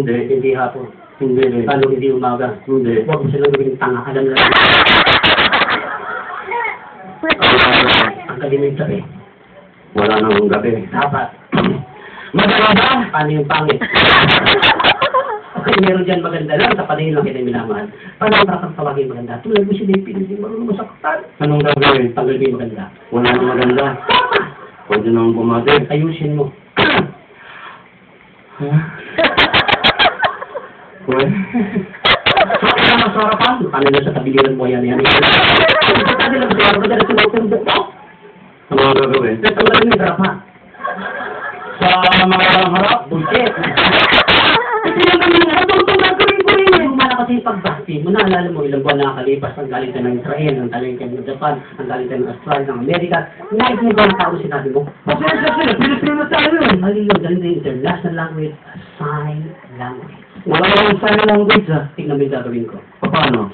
Hindi hapon. Hindi. Lalo hindi umaga. Hindi. Huwag mo silang gawing tanga. Alam na lang. Ang galing ng gabi. Wala nang gabi. Dapat. Maganda! Paano yung pangit? Okay, meron dyan maganda lang. Sa paningin lang kita minamahal. Paano ang rakang tawagin maganda? Tulad mo si David, hindi marunong masaktan. Anong gagawin? Tanggal mo yung maganda. Wala nang maganda. Pwede nang bumati. Ayusin mo. Pwede? Kaya mas harapan. Paano na sa tabiliran mo yan? Sabi lang sa harapan, dahil sinutong buko. Ano ang gagawin? Natanggal mo yung harapan. Sa mga harap? Bullshit. Kasi lang kami nga, tutong gagawin ko rin. Lumala kasi yung pagbasti mo. Naalala mo, ilang buwan nakakalipas. Ang galing ka ng Israel, ang galing ka ng Japan, ang galing ka ng Australia, ng Amerika. Nais mo ba ang tao sinabi mo? Pasensya sila, Pilipino tayo yun. Mali yun, galing na international language, sign language. Wala nang sign language ah. Tignan mo yung gagawin ko. Paano?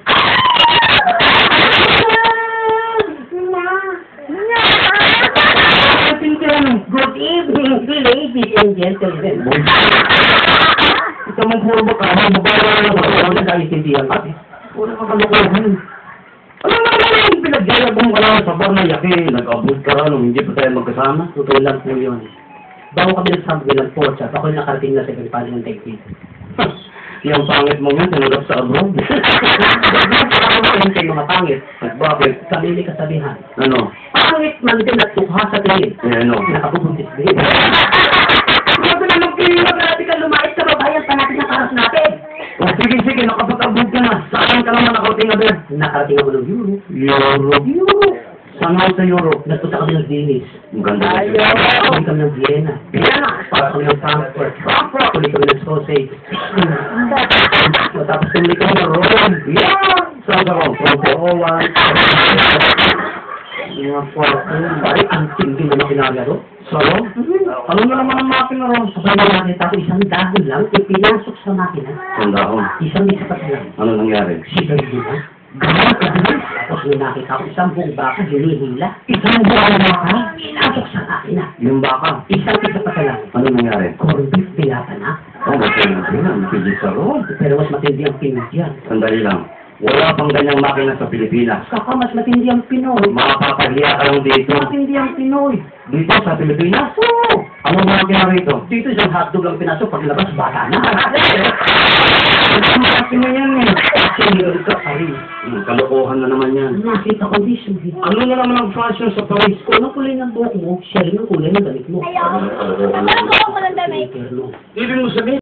Good evening, ladies and gentlemen. Ito mong puro ba ka? Mababa na naman. Wala na intindihan kasi. Wala ka kalukuhan. Alam mo naman yung pinagyayabang ka lang sa bar na yaki. Nag-abot ka rin, hindi pa tayo magkasama. Totoo lang po yun. Bago kami nagsabi ng porch at ako'y nakarating na sa Pagpali ng Technique. Yung pangit mo nga, tinanggap sa abroad. Ako kayo mga pangit. At bakit? Kami may kasabihan. Ano? Pangit man din at tukha sa tingin. Eh ano? Nakabubuntis din. Huwag na magpiliwag natin ka lumait sa babayan pa natin ang karas natin. Oh, sige, nakapag-abot ka na. Saan ka naman nakarating na ba? Nakarating ako ng Europe. Europe. Saan nga sa Europe? Nagpunta kami ng Venice. Ang ganda. Kami kami ng Vienna. Para kami ng Frankfurt. Kuli kami ng sausage. Tapos kami kami ng Rome. Saan ka ron? Owan. Pare, ang tindi mo na pinagaro. Salo? Ano na naman ang makina ron? Sabay na nakita ko isang dahon lang, ipinasok sa makina. Tandaan. Isang isapat lang. Ano nangyari? Sigaw nila. Gano'n kabilis. Tapos nung nakita ko isang buong baka, hinihila. Isang buong baka? Pinasok sa makina. Yung baka? Isang isapat lang. Ano nangyari? Corned beef pinata na. Oh, matindi na. Matindi sa road. Pero mas matindi ang Pinoy yan. Sandali lang. Wala pang ganyang makina sa Pilipinas. Saka mas matindi ang Pinoy. Makakapahiya ka lang dito. Matindi ang Pinoy. Dito sa Pilipinas? Oo. Ano makina rito? Dito isang hotdog lang pinasok, paglabas bata na. Ang makina yan eh. Sinirol ka pa rin. Kalokohan na naman yan. Nakita ko di suhi. Ano na naman ang fashion sa Paris? Kung anong kulay ng buhok mo, share ng kulay ng damit mo. Ayaw. Ang ko ng damit. Pero no. Ibig mo sabihin,